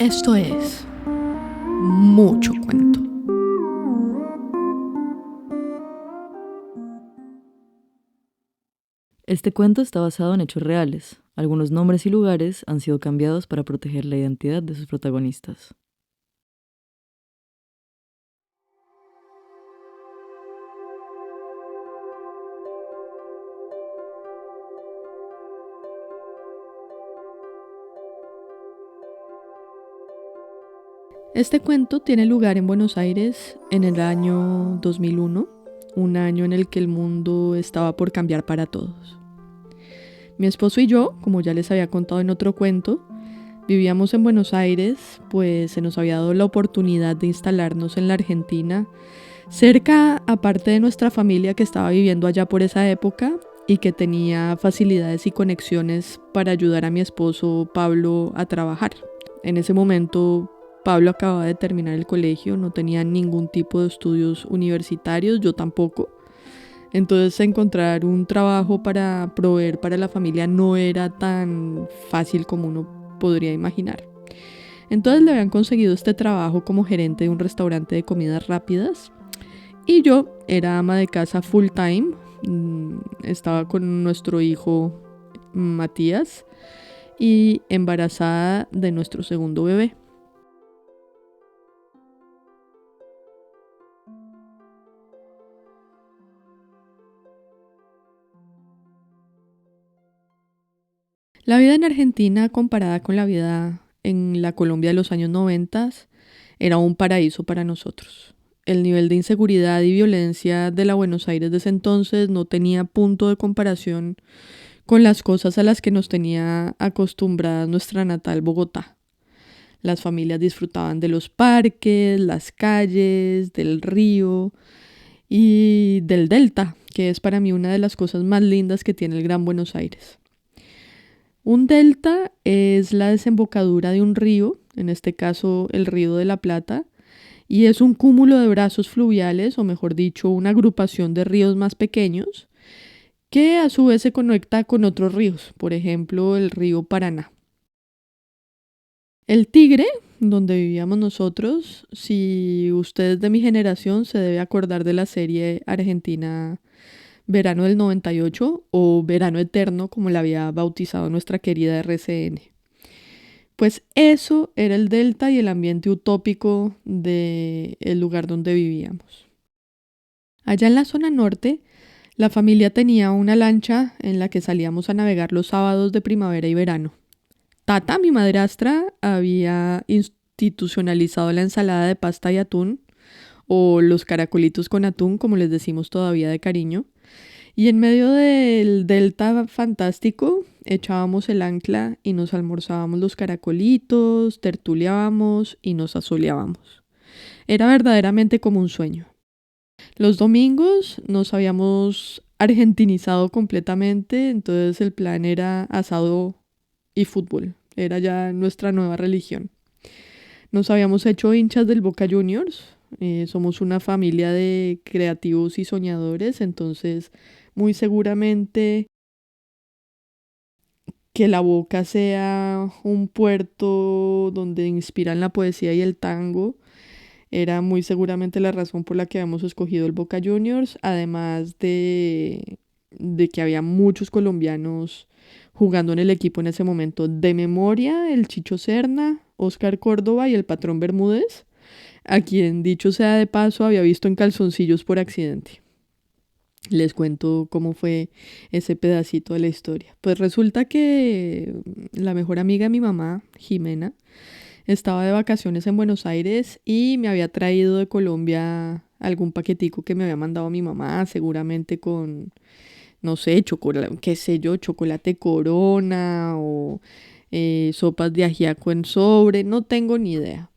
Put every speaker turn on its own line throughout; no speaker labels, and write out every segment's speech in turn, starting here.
Esto es mucho cuento.
Este cuento está basado en hechos reales. Algunos nombres y lugares han sido cambiados para proteger la identidad de sus protagonistas.
Este cuento tiene lugar en Buenos Aires en el año 2001, un año en el que el mundo estaba por cambiar para todos. Mi esposo y yo, como ya les había contado en otro cuento, vivíamos en Buenos Aires, pues se nos había dado la oportunidad de instalarnos en la Argentina, cerca aparte de nuestra familia que estaba viviendo allá por esa época y que tenía facilidades y conexiones para ayudar a mi esposo Pablo a trabajar. En ese momento Pablo acababa de terminar el colegio, no tenía ningún tipo de estudios universitarios, yo tampoco. Entonces encontrar un trabajo para proveer para la familia no era tan fácil como uno podría imaginar. Entonces le habían conseguido este trabajo como gerente de un restaurante de comidas rápidas y yo era ama de casa full time. Estaba con nuestro hijo Matías y embarazada de nuestro segundo bebé. La vida en Argentina comparada con la vida en la Colombia de los años 90 era un paraíso para nosotros. El nivel de inseguridad y violencia de la Buenos Aires de ese entonces no tenía punto de comparación con las cosas a las que nos tenía acostumbrada nuestra natal Bogotá. Las familias disfrutaban de los parques, las calles, del río y del delta, que es para mí una de las cosas más lindas que tiene el Gran Buenos Aires. Un delta es la desembocadura de un río, en este caso el Río de la Plata, y es un cúmulo de brazos fluviales, o mejor dicho, una agrupación de ríos más pequeños, que a su vez se conecta con otros ríos, por ejemplo el río Paraná. El Tigre, donde vivíamos nosotros, si usted es de mi generación, se debe acordar de la serie argentina Verano del 98 o Verano Eterno, como la había bautizado nuestra querida RCN. Pues eso era el delta y el ambiente utópico del lugar donde vivíamos. Allá en la zona norte, la familia tenía una lancha en la que salíamos a navegar los sábados de primavera y verano. Tata, mi madrastra, había institucionalizado la ensalada de pasta y atún, o los caracolitos con atún, como les decimos todavía de cariño. Y en medio del delta fantástico, echábamos el ancla y nos almorzábamos los caracolitos, tertuliábamos y nos asoleábamos. Era verdaderamente como un sueño. Los domingos nos habíamos argentinizado completamente, entonces el plan era asado y fútbol. Era ya nuestra nueva religión. Nos habíamos hecho hinchas del Boca Juniors. Somos una familia de creativos y soñadores, entonces muy seguramente que la Boca sea un puerto donde inspiran la poesía y el tango era muy seguramente la razón por la que habíamos escogido el Boca Juniors, además de que había muchos colombianos jugando en el equipo en ese momento. De memoria, el Chicho Serna, Oscar Córdoba y el Patrón Bermúdez, a quien dicho sea de paso había visto en calzoncillos por accidente. Les cuento cómo fue ese pedacito de la historia. Pues resulta que la mejor amiga de mi mamá, Jimena, estaba de vacaciones en Buenos Aires y me había traído de Colombia algún paquetico que me había mandado mi mamá, seguramente con, no sé, chocolate, qué sé yo, chocolate Corona o sopas de ajiaco en sobre, no tengo ni idea.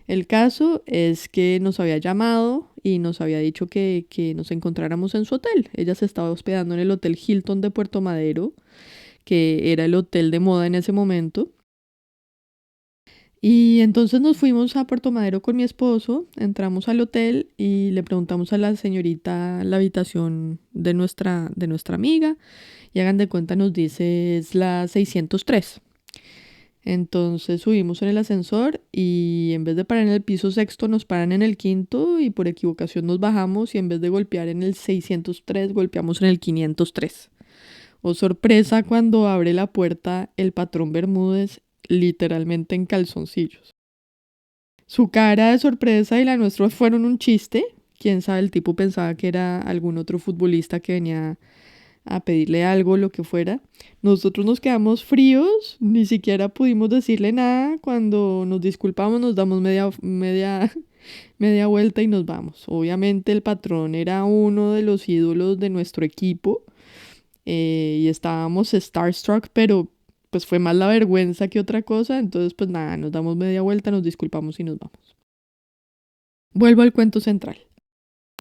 El caso es que nos había llamado y nos había dicho que nos encontráramos en su hotel. Ella se estaba hospedando en el Hotel Hilton de Puerto Madero, que era el hotel de moda en ese momento. Y entonces nos fuimos a Puerto Madero con mi esposo, entramos al hotel y le preguntamos a la señorita la habitación de nuestra amiga y hagan de cuenta nos dice es la 603. Entonces subimos en el ascensor y en vez de parar en el piso sexto nos paran en el quinto y por equivocación nos bajamos y en vez de golpear en el 603 golpeamos en el 503. Oh sorpresa cuando abre la puerta el patrón Bermúdez literalmente en calzoncillos. Su cara de sorpresa y la nuestra fueron un chiste. Quién sabe, el tipo pensaba que era algún otro futbolista que venía a pedirle algo, lo que fuera. Nosotros nos quedamos fríos, ni siquiera pudimos decirle nada. Cuando nos disculpamos nos damos media vuelta y nos vamos. Obviamente el patrón era uno de los ídolos de nuestro equipo y estábamos starstruck, pero pues fue más la vergüenza que otra cosa. Entonces pues nada, nos damos media vuelta, nos disculpamos y nos vamos. Vuelvo al cuento central.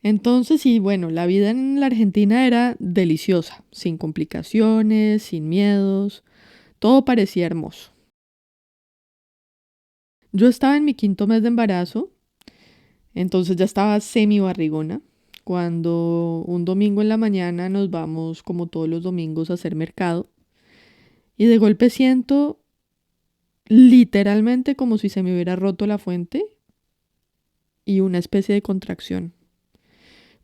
Entonces, sí, bueno, la vida en la Argentina era deliciosa, sin complicaciones, sin miedos, todo parecía hermoso. Yo estaba en mi 5.º mes de embarazo, entonces ya estaba semi barrigona, cuando un domingo en la mañana nos vamos, como todos los domingos, a hacer mercado, y de golpe siento literalmente como si se me hubiera roto la fuente y una especie de contracción.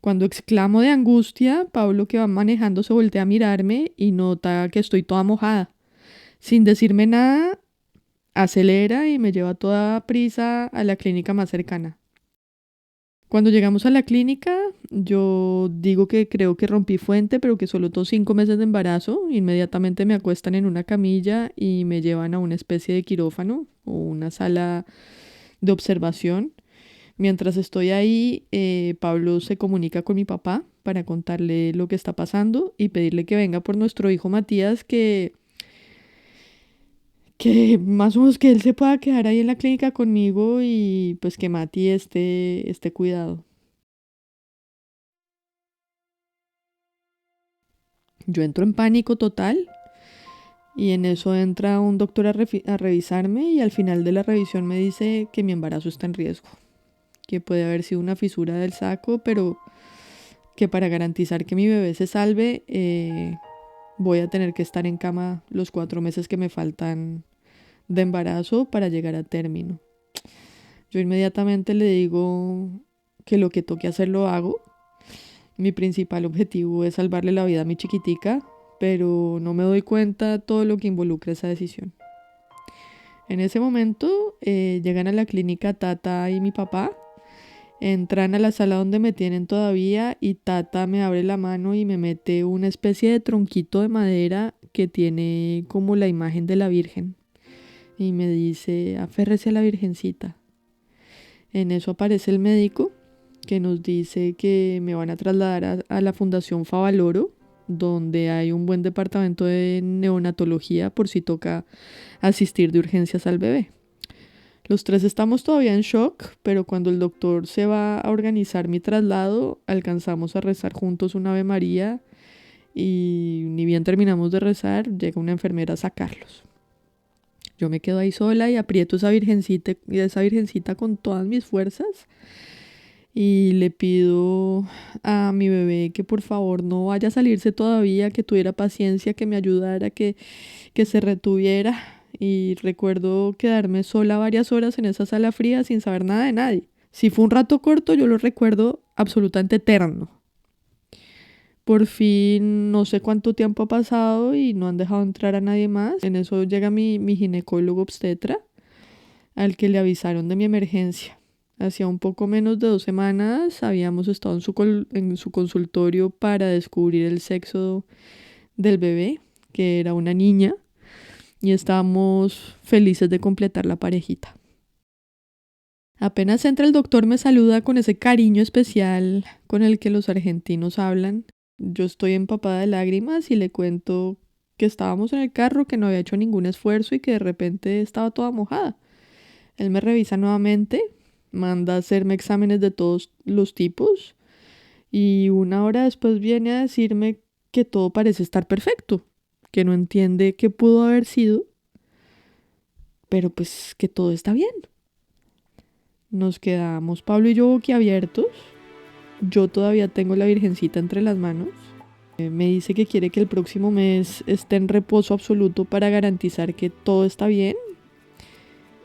Cuando exclamo de angustia, Pablo, que va manejando, se voltea a mirarme y nota que estoy toda mojada. Sin decirme nada, acelera y me lleva a toda prisa a la clínica más cercana. Cuando llegamos a la clínica, yo digo que creo que rompí fuente, pero que solo tuve 5 meses de embarazo. Inmediatamente me acuestan en una camilla y me llevan a una especie de quirófano o una sala de observación. Mientras estoy ahí, Pablo se comunica con mi papá para contarle lo que está pasando y pedirle que venga por nuestro hijo Matías, que más o menos que él se pueda quedar ahí en la clínica conmigo y pues que Mati esté cuidado. Yo entro en pánico total y en eso entra un doctor a revisarme y al final de la revisión me dice que mi embarazo está en riesgo, que puede haber sido una fisura del saco, pero que para garantizar que mi bebé se salve, voy a tener que estar en cama los 4 meses que me faltan de embarazo para llegar a término. Yo inmediatamente le digo que lo que toque hacer lo hago. Mi principal objetivo es salvarle la vida a mi chiquitica, pero no me doy cuenta todo lo que involucra esa decisión. En ese momento llegan a la clínica Tata y mi papá. Entran a la sala donde me tienen todavía y Tata me abre la mano y me mete una especie de tronquito de madera que tiene como la imagen de la Virgen. Y me dice, aférrese a la Virgencita. En eso aparece el médico que nos dice que me van a trasladar a la Fundación Favaloro, donde hay un buen departamento de neonatología por si toca asistir de urgencias al bebé. Los 3 estamos todavía en shock, pero cuando el doctor se va a organizar mi traslado, alcanzamos a rezar juntos un Ave María y ni bien terminamos de rezar, llega una enfermera a sacarlos. Yo me quedo ahí sola y aprieto esa virgencita con todas mis fuerzas y le pido a mi bebé que por favor no vaya a salirse todavía, que tuviera paciencia, que me ayudara, que se retuviera. Y recuerdo quedarme sola varias horas en esa sala fría sin saber nada de nadie. Si fue un rato corto, yo lo recuerdo absolutamente eterno. Por fin, no sé cuánto tiempo ha pasado y no han dejado entrar a nadie más. En eso llega mi ginecólogo obstetra, al que le avisaron de mi emergencia. Hacía un poco menos de 2 semanas habíamos estado en su consultorio para descubrir el sexo del bebé, que era una niña, y estábamos felices de completar la parejita. Apenas entra el doctor me saluda con ese cariño especial con el que los argentinos hablan. Yo estoy empapada de lágrimas y le cuento que estábamos en el carro, que no había hecho ningún esfuerzo y que de repente estaba toda mojada. Él me revisa nuevamente, manda a hacerme exámenes de todos los tipos y 1 hora después viene a decirme que todo parece estar perfecto, que no entiende qué pudo haber sido, pero pues que todo está bien. Nos quedamos Pablo y yo boquiabiertos. Yo todavía tengo la virgencita entre las manos. Me dice que quiere que el próximo mes esté en reposo absoluto para garantizar que todo está bien,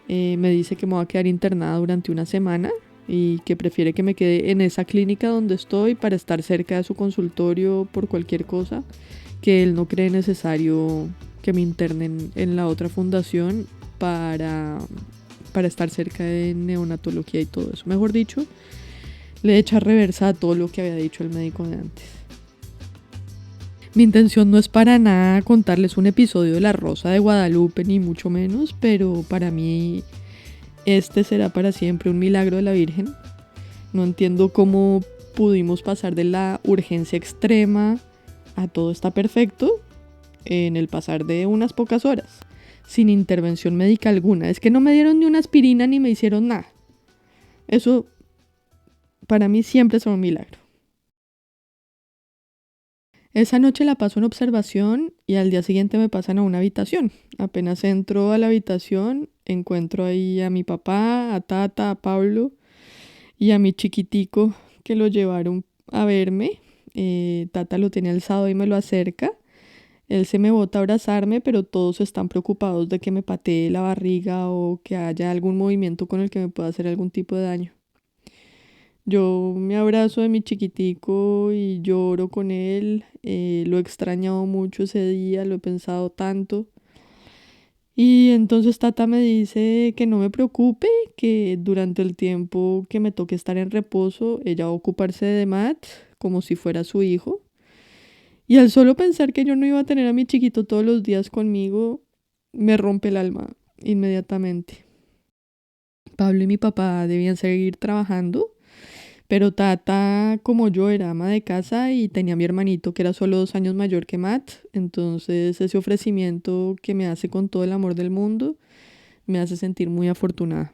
Me dice que me voy a quedar internada durante una semana y que prefiere que me quede en esa clínica donde estoy para estar cerca de su consultorio por cualquier cosa, que él no cree necesario que me internen en la otra fundación para estar cerca de neonatología y todo eso. Mejor dicho, le echa reversa a todo lo que había dicho el médico de antes. Mi intención no es para nada contarles un episodio de La Rosa de Guadalupe, ni mucho menos, pero para mí este será para siempre un milagro de la Virgen. No entiendo cómo pudimos pasar de la urgencia extrema a todo está perfecto en el pasar de unas pocas horas, sin intervención médica alguna. Es que no me dieron ni una aspirina ni me hicieron nada. Eso para mí siempre es un milagro. Esa noche la paso en observación y al día siguiente me pasan a una habitación. Apenas entro a la habitación, encuentro ahí a mi papá, a Tata, a Pablo y a mi chiquitico que lo llevaron a verme. Tata lo tenía alzado y me lo acerca. Él se me bota a abrazarme, pero todos están preocupados de que me patee la barriga o que haya algún movimiento con el que me pueda hacer algún tipo de daño. Yo me abrazo de mi chiquitico y lloro con él. Lo he extrañado mucho ese día, lo he pensado tanto. Y entonces Tata me dice que no me preocupe, que durante el tiempo que me toque estar en reposo, ella va a ocuparse de Matt como si fuera su hijo. Y al solo pensar que yo no iba a tener a mi chiquito todos los días conmigo, me rompe el alma inmediatamente. Pablo y mi papá debían seguir trabajando, pero Tata, como yo, era ama de casa y tenía a mi hermanito que era solo 2 años mayor que Matt. Entonces ese ofrecimiento que me hace con todo el amor del mundo me hace sentir muy afortunada.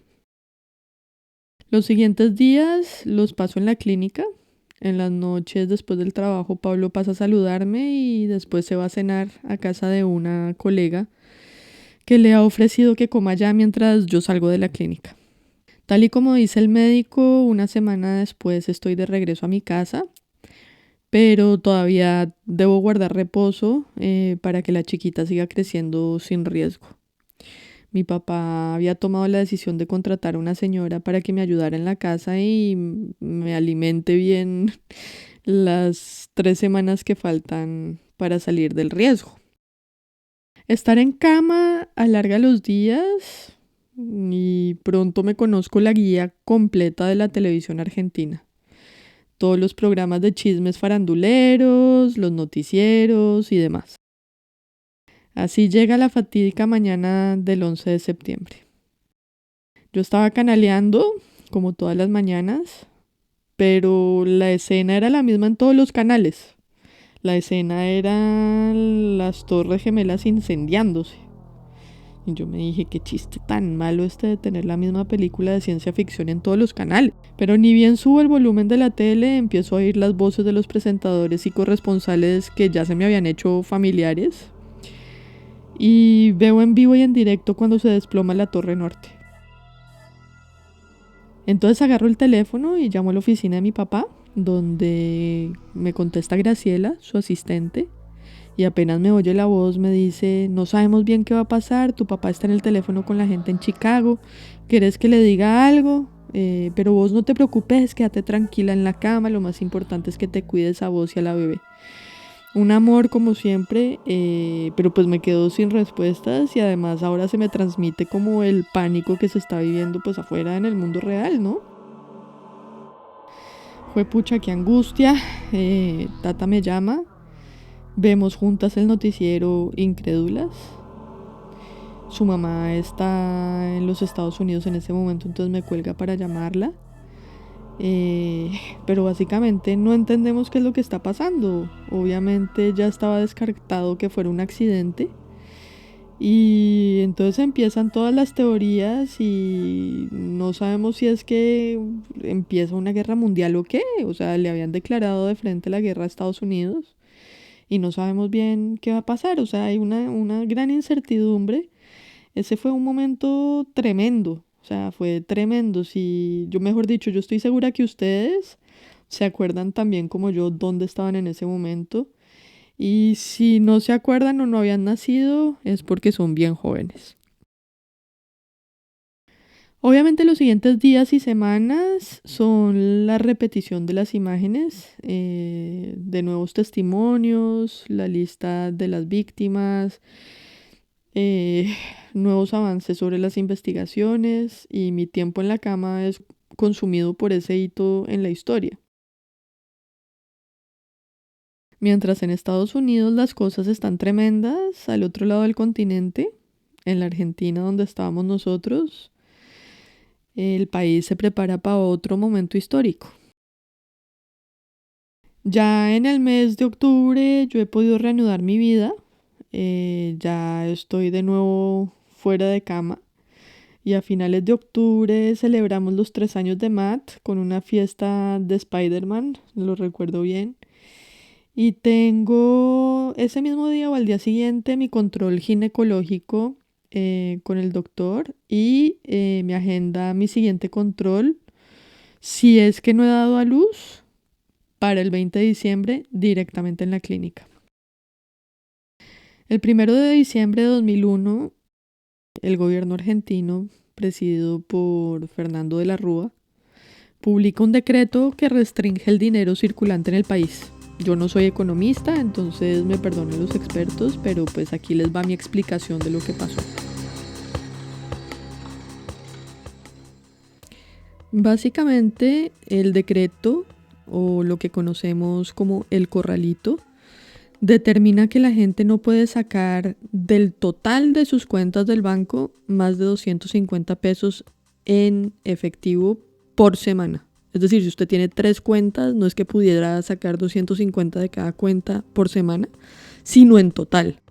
Los siguientes días los paso en la clínica. En las noches después del trabajo Pablo pasa a saludarme y después se va a cenar a casa de una colega que le ha ofrecido que coma allá mientras yo salgo de la clínica. Tal y como dice el médico, una semana después estoy de regreso a mi casa, pero todavía debo guardar reposo para que la chiquita siga creciendo sin riesgo. Mi papá había tomado la decisión de contratar a una señora para que me ayudara en la casa y me alimente bien las 3 semanas que faltan para salir del riesgo. Estar en cama alarga los días y pronto me conozco la guía completa de la televisión argentina. Todos los programas de chismes faranduleros, los noticieros y demás. Así llega la fatídica mañana del 11 de septiembre. Yo estaba canaleando, como todas las mañanas, pero la escena era la misma en todos los canales. La escena era las Torres Gemelas incendiándose. Y yo me dije, qué chiste tan malo este de tener la misma película de ciencia ficción en todos los canales. Pero ni bien subo el volumen de la tele, empiezo a oír las voces de los presentadores y corresponsales que ya se me habían hecho familiares. Y veo en vivo y en directo cuando se desploma la Torre Norte. Entonces agarro el teléfono y llamo a la oficina de mi papá, donde me contesta Graciela, su asistente, y apenas me oye la voz me dice, no sabemos bien qué va a pasar, tu papá está en el teléfono con la gente en Chicago, ¿quieres que le diga algo? Pero vos no te preocupes, quédate tranquila en la cama, lo más importante es que te cuides a vos y a la bebé. Un amor como siempre, pero pues me quedo sin respuestas y además ahora se me transmite como el pánico que se está viviendo pues afuera en el mundo real, ¿no? Fue pucha, qué angustia. Tata me llama, vemos juntas el noticiero incrédulas. Su mamá está en los Estados Unidos en ese momento, entonces me cuelga para llamarla. Pero básicamente no entendemos qué es lo que está pasando. Obviamente ya estaba descartado que fuera un accidente. Y entonces empiezan todas las teorías y no sabemos si es que empieza una guerra mundial o qué. O sea, le habían declarado de frente la guerra a Estados Unidos y no sabemos bien qué va a pasar. O sea, hay una gran incertidumbre. Ese fue un momento tremendo. O sea, fue tremendo. Si yo, mejor dicho, yo estoy segura que ustedes se acuerdan también como yo dónde estaban en ese momento. Y si no se acuerdan o no habían nacido, es porque son bien jóvenes. Obviamente los siguientes días y semanas son la repetición de las imágenes, de nuevos testimonios, la lista de las víctimas, eh, nuevos avances sobre las investigaciones y mi tiempo en la cama es consumido por ese hito en la historia. Mientras en Estados Unidos las cosas están tremendas, al otro lado del continente, en la Argentina donde estábamos nosotros, el país se prepara para otro momento histórico. Ya en el mes de octubre yo he podido reanudar mi vida, ya estoy de nuevo fuera de cama y a finales de octubre celebramos los 3 años de Matt con una fiesta de Spider-Man, lo recuerdo bien. Y tengo ese mismo día o al día siguiente mi control ginecológico con el doctor y me agenda mi siguiente control si es que no he dado a luz para el 20 de diciembre directamente en la clínica. El 1 de diciembre de 2001, el gobierno argentino, presidido por Fernando de la Rúa, publica un decreto que restringe el dinero circulante en el país. Yo no soy economista, entonces me perdonen los expertos, pero pues aquí les va mi explicación de lo que pasó. Básicamente, el decreto, o lo que conocemos como el corralito, determina que la gente no puede sacar del total de sus cuentas del banco más de 250 pesos en efectivo por semana. Es decir, si usted tiene 3 cuentas, no es que pudiera sacar 250 de cada cuenta por semana, sino en total.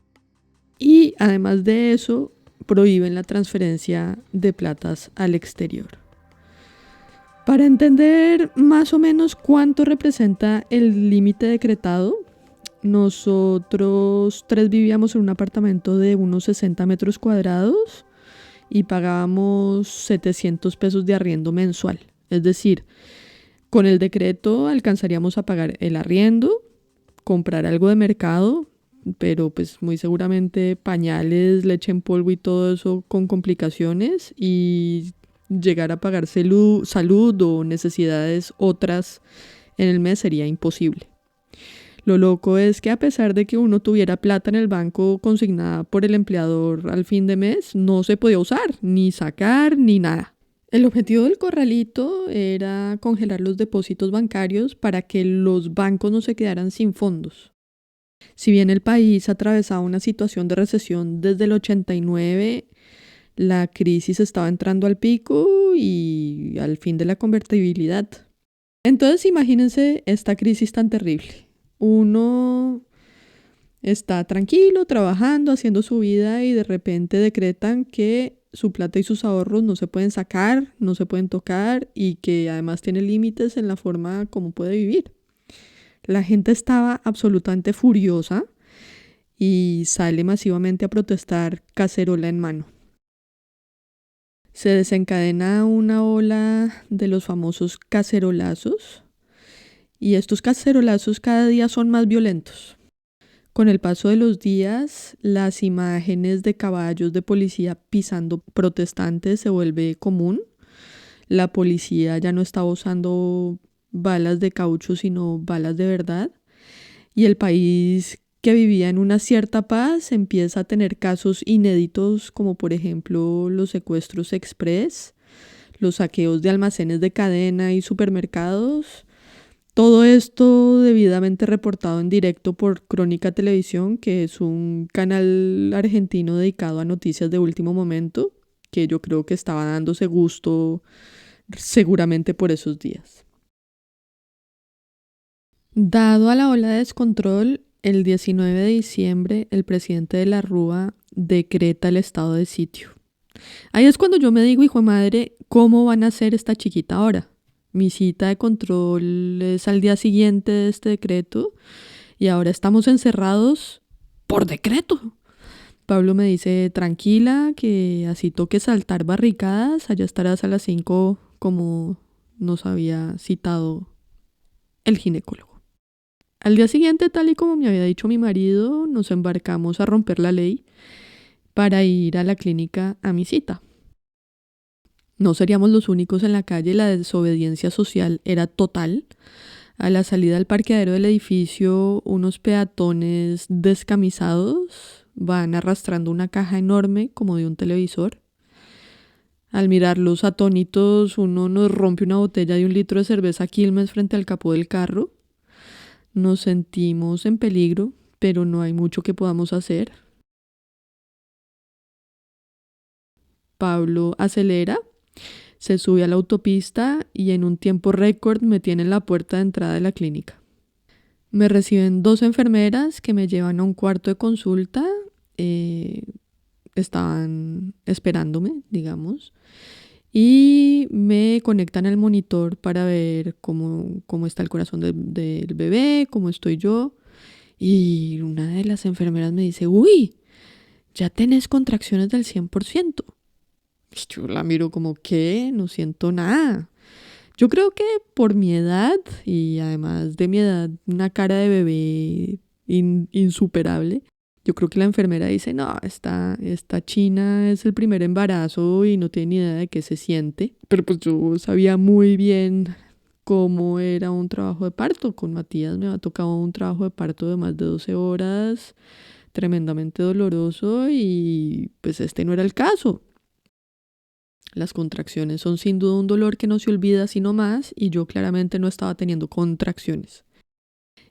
Y además de eso, prohíben la transferencia de platas al exterior. Para entender más o menos cuánto representa el límite decretado, nosotros 3 vivíamos en un apartamento de unos 60 metros cuadrados y pagábamos 700 pesos de arriendo mensual. Es decir, con el decreto alcanzaríamos a pagar el arriendo, comprar algo de mercado, pero pues muy seguramente pañales, leche en polvo y todo eso con complicaciones y llegar a pagar salud o necesidades otras en el mes sería imposible. Lo loco es que a pesar de que uno tuviera plata en el banco consignada por el empleador al fin de mes, no se podía usar, ni sacar, ni nada. El objetivo del corralito era congelar los depósitos bancarios para que los bancos no se quedaran sin fondos. Si bien el país atravesaba una situación de recesión desde el 89, la crisis estaba entrando al pico y al fin de la convertibilidad. Entonces imagínense esta crisis tan terrible. Uno está tranquilo, trabajando, haciendo su vida y de repente decretan que su plata y sus ahorros no se pueden sacar, no se pueden tocar y que además tiene límites en la forma como puede vivir. La gente estaba absolutamente furiosa y sale masivamente a protestar cacerola en mano. Se desencadena una ola de los famosos cacerolazos y estos cacerolazos cada día son más violentos. Con el paso de los días, las imágenes de caballos de policía pisando protestantes se vuelve común. La policía ya no estaba usando balas de caucho, sino balas de verdad. Y el país que vivía en una cierta paz empieza a tener casos inéditos como por ejemplo los secuestros express, los saqueos de almacenes de cadena y supermercados. Todo esto debidamente reportado en directo por Crónica Televisión, que es un canal argentino dedicado a noticias de último momento, que yo creo que estaba dándose gusto seguramente por esos días. Dado a la ola de descontrol, el 19 de diciembre el presidente de la Rúa decreta el estado de sitio. Ahí es cuando yo me digo, hijo de madre, ¿cómo van a hacer esta chiquita ahora? Mi cita de control es al día siguiente de este decreto y ahora estamos encerrados por decreto. Pablo me dice, tranquila, que así toque saltar barricadas, allá estarás a las 5 como nos había citado el ginecólogo. Al día siguiente, tal y como me había dicho mi marido, nos embarcamos a romper la ley para ir a la clínica a mi cita. No seríamos los únicos en la calle, la desobediencia social era total. A la salida del parqueadero del edificio, unos peatones descamisados van arrastrando una caja enorme como de un televisor. Al mirarlos atónitos, uno nos rompe una botella de 1 litro de cerveza Quilmes frente al capó del carro. Nos sentimos en peligro, pero no hay mucho que podamos hacer. Pablo acelera, se sube a la autopista y en un tiempo récord me tiene en la puerta de entrada de la clínica. Me reciben 2 enfermeras que me llevan a un cuarto de consulta. Estaban esperándome, digamos, y me conectan al monitor para ver cómo está el corazón del bebé, cómo estoy yo. Y una de las enfermeras me dice, uy, ya tenés contracciones del 100%. Yo la miro como, ¿qué? No siento nada. Yo creo que por mi edad, y además de mi edad, una cara de bebé insuperable, yo creo que la enfermera dice, no, esta china es el primer embarazo y no tiene ni idea de qué se siente. Pero pues yo sabía muy bien cómo era un trabajo de parto. Con Matías me había tocado un trabajo de parto de más de 12 horas, tremendamente doloroso, y pues este no era el caso. Las contracciones son sin duda un dolor que no se olvida sino más, y yo claramente no estaba teniendo contracciones.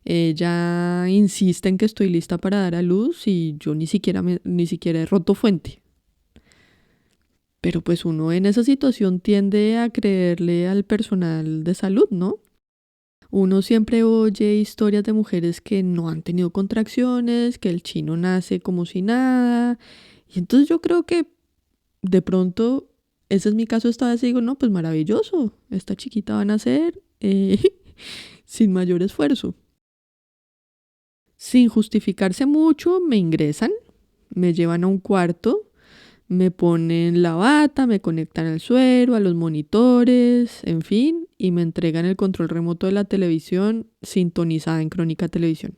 Ella insiste en que estoy lista para dar a luz y yo ni siquiera he roto fuente. Pero pues uno en esa situación tiende a creerle al personal de salud, ¿no? Uno siempre oye historias de mujeres que no han tenido contracciones, que el chino nace como si nada. Y entonces yo creo que de pronto, ese es mi caso esta vez, y digo, no, pues maravilloso, esta chiquita va a nacer sin mayor esfuerzo. Sin justificarse mucho, me ingresan, me llevan a un cuarto, me ponen la bata, me conectan al suero, a los monitores, en fin, y me entregan el control remoto de la televisión sintonizada en Crónica Televisión.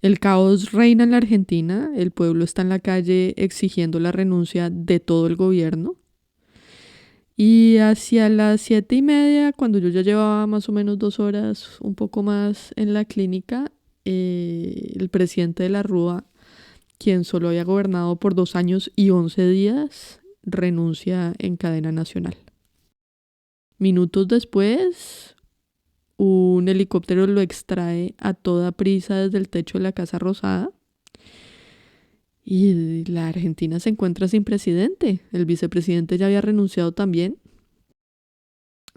El caos reina en la Argentina, el pueblo está en la calle exigiendo la renuncia de todo el gobierno. Y hacia las 7:30, cuando yo ya llevaba más o menos 2 horas, un poco más en la clínica, el presidente de la Rúa, quien solo había gobernado por 2 años y 11 días, renuncia en cadena nacional. Minutos después, un helicóptero lo extrae a toda prisa desde el techo de la Casa Rosada. Y la Argentina se encuentra sin presidente. El vicepresidente ya había renunciado también.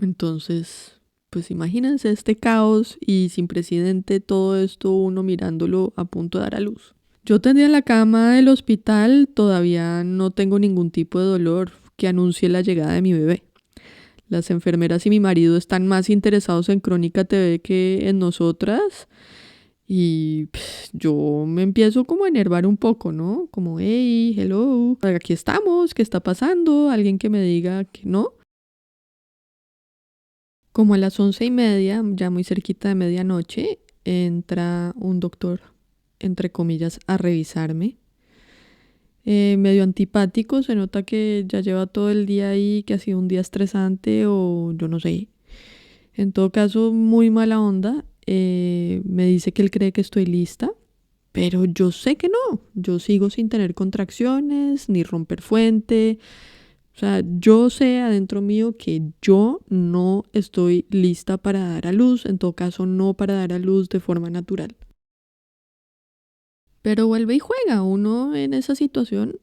Entonces, pues imagínense este caos y sin presidente, todo esto uno mirándolo a punto de dar a luz. Yo tendía en la cama del hospital, todavía no tengo ningún tipo de dolor que anuncie la llegada de mi bebé. Las enfermeras y mi marido están más interesados en Crónica TV que en nosotras. Y yo me empiezo como a enervar un poco, ¿no? Como, hey, hello, aquí estamos, ¿qué está pasando? Alguien que me diga que no. Como a las 11:30, ya muy cerquita de medianoche, entra un doctor, entre comillas, a revisarme. Medio antipático, se nota que ya lleva todo el día ahí, que ha sido un día estresante o yo no sé. En todo caso, muy mala onda. Me dice que él cree que estoy lista, pero yo sé que no. Yo sigo sin tener contracciones, ni romper fuente. O sea, yo sé adentro mío que yo no estoy lista para dar a luz, en todo caso no para dar a luz de forma natural. Pero vuelve y juega, uno en esa situación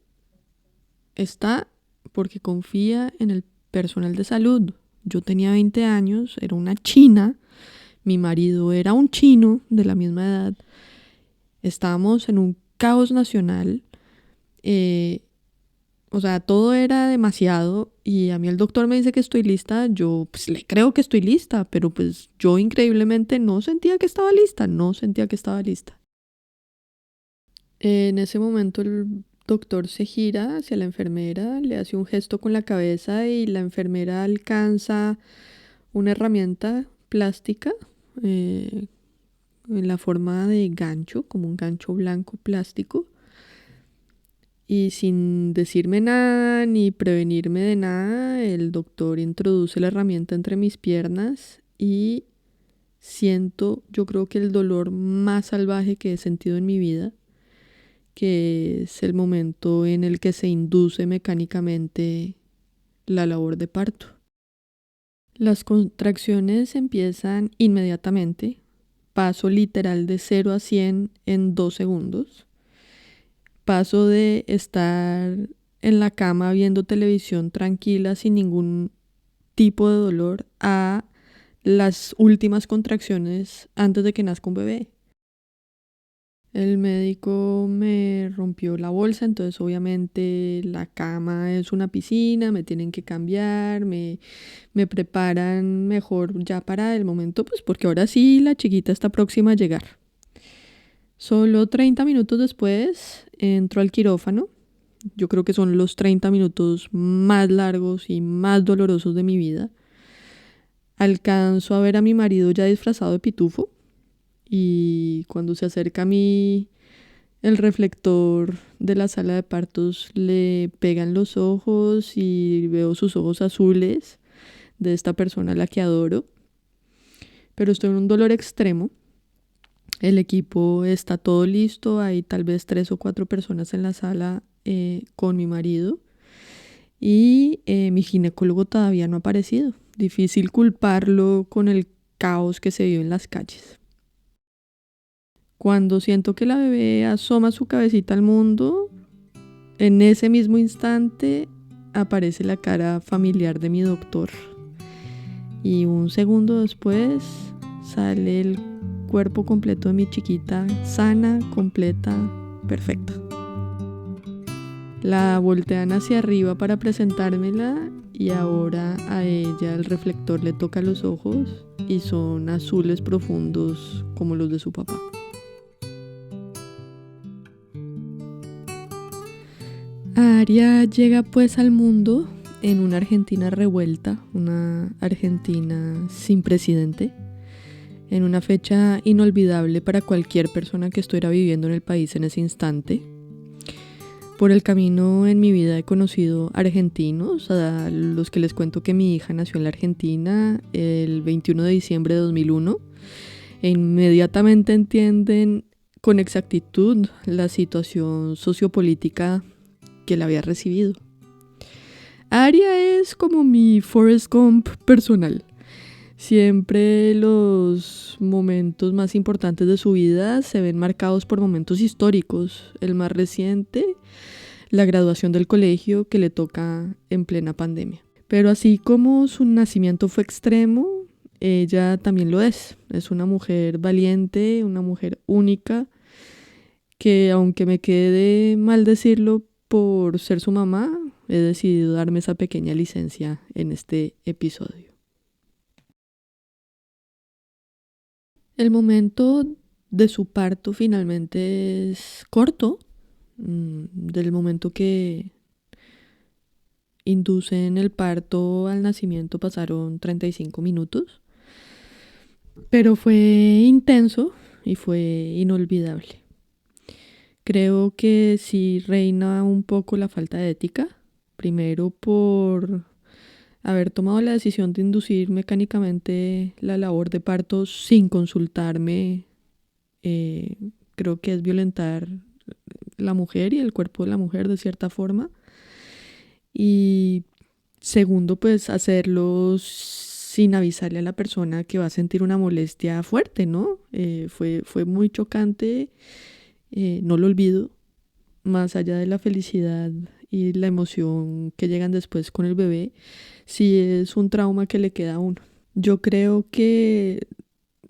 está porque confía en el personal de salud. Yo tenía 20 años, era una china, mi marido era un chino de la misma edad. Estábamos en un caos nacional. O sea, todo era demasiado y a mí el doctor me dice que estoy lista, yo pues le creo que estoy lista, pero pues yo increíblemente no sentía que estaba lista, no sentía que estaba lista. En ese momento el doctor se gira hacia la enfermera, le hace un gesto con la cabeza y la enfermera alcanza una herramienta plástica en la forma de gancho, como un gancho blanco plástico, Y sin decirme nada ni prevenirme de nada, el doctor introduce la herramienta entre mis piernas y siento, yo creo que el dolor más salvaje que he sentido en mi vida, que es el momento en el que se induce mecánicamente la labor de parto. Las contracciones empiezan inmediatamente. Paso literal de 0 a 100 en 2 segundos. Paso de estar en la cama viendo televisión tranquila sin ningún tipo de dolor a las últimas contracciones antes de que nazca un bebé. El médico me rompió la bolsa, entonces obviamente la cama es una piscina, me tienen que cambiar, me preparan mejor ya para el momento, pues porque ahora sí la chiquita está próxima a llegar. Solo 30 minutos después entro al quirófano. Yo creo que son los 30 minutos más largos y más dolorosos de mi vida. Alcanzo a ver a mi marido ya disfrazado de pitufo y cuando se acerca a mí el reflector de la sala de partos le pegan los ojos y veo sus ojos azules de esta persona a la que adoro. Pero estoy en un dolor extremo. El equipo está todo listo, hay tal vez 3 o 4 personas en la sala con mi marido y mi ginecólogo todavía no ha aparecido. Difícil culparlo con el caos que se vive en las calles. Cuando siento que la bebé asoma su cabecita al mundo, en ese mismo instante aparece la cara familiar de mi doctor. Y un segundo después sale el cuerpo completo de mi chiquita, sana, completa, perfecta. La voltean hacia arriba para presentármela y ahora a ella el reflector le toca los ojos y son azules profundos como los de su papá. Aria llega pues al mundo en una Argentina revuelta, una Argentina sin presidente, en una fecha inolvidable para cualquier persona que estuviera viviendo en el país en ese instante. Por el camino en mi vida he conocido argentinos, a los que les cuento que mi hija nació en la Argentina el 21 de diciembre de 2001 e inmediatamente entienden con exactitud la situación sociopolítica que la había recibido. Aria es como mi Forrest Gump personal. Siempre los momentos más importantes de su vida se ven marcados por momentos históricos. El más reciente, la graduación del colegio que le toca en plena pandemia. Pero así como su nacimiento fue extremo, ella también lo es. Es una mujer valiente, una mujer única, que aunque me quede mal decirlo por ser su mamá, he decidido darme esa pequeña licencia en este episodio. El momento de su parto finalmente es corto, del momento que inducen el parto al nacimiento pasaron 35 minutos, pero fue intenso y fue inolvidable. Creo que sí reina un poco la falta de ética, primero por haber tomado la decisión de inducir mecánicamente la labor de parto sin consultarme. Creo que es violentar la mujer y el cuerpo de la mujer de cierta forma. Y segundo, pues hacerlo sin avisarle a la persona que va a sentir una molestia fuerte, ¿no? Fue muy chocante, no lo olvido, más allá de la felicidad y la emoción que llegan después con el bebé, sí es un trauma que le queda a uno. Yo creo que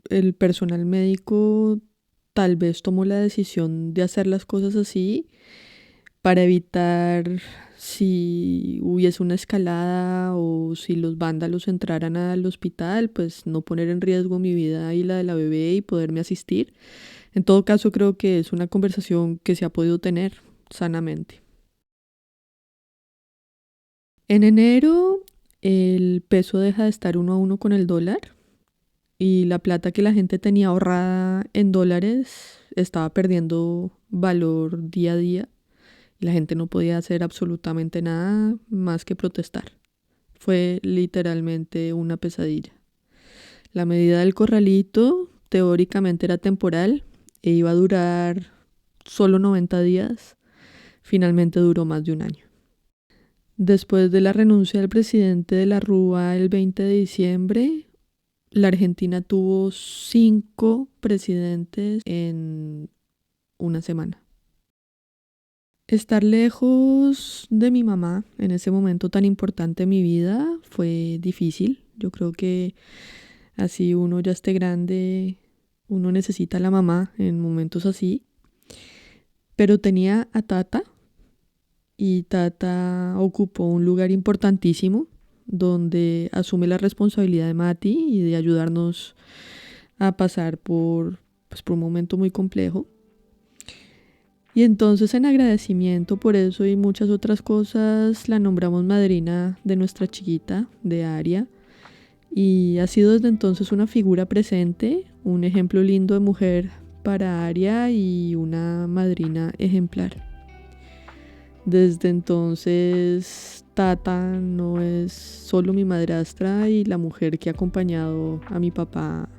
el personal médico tal vez tomó la decisión de hacer las cosas así para evitar si hubiese una escalada o si los vándalos entraran al hospital, pues no poner en riesgo mi vida y la de la bebé y poderme asistir. En todo caso, creo que es una conversación que se ha podido tener sanamente. En enero, el peso deja de estar 1 a 1 con el dólar y la plata que la gente tenía ahorrada en dólares estaba perdiendo valor día a día La gente no podía hacer absolutamente nada más que protestar. Fue literalmente una pesadilla. La medida del corralito teóricamente era temporal e iba a durar solo 90 días. Finalmente duró más de un año. Después de la renuncia del presidente de la Rúa el 20 de diciembre, la Argentina tuvo 5 presidentes en una semana. Estar lejos de mi mamá en ese momento tan importante en mi vida fue difícil. Yo creo que así uno ya esté grande, uno necesita a la mamá en momentos así. Pero tenía a Tata y Tata ocupó un lugar importantísimo donde asume la responsabilidad de Mati y de ayudarnos a pasar por un momento muy complejo. Y entonces en agradecimiento por eso y muchas otras cosas la nombramos madrina de nuestra chiquita, de Aria. Y ha sido desde entonces una figura presente, un ejemplo lindo de mujer para Aria y una madrina ejemplar. Desde entonces Tata no es solo mi madrastra y la mujer que ha acompañado a mi papá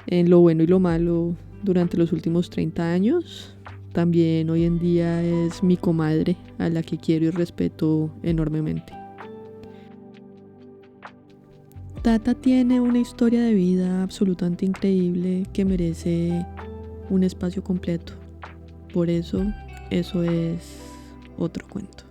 en lo bueno y lo malo durante los últimos 30 años. También hoy en día es mi comadre, a la que quiero y respeto enormemente. Tata tiene una historia de vida absolutamente increíble que merece un espacio completo. Por eso es otro cuento.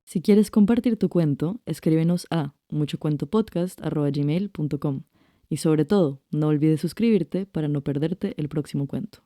Si quieres compartir tu cuento, escríbenos a muchocuentopodcast@gmail.com. Y sobre todo, no olvides suscribirte para no perderte el próximo cuento.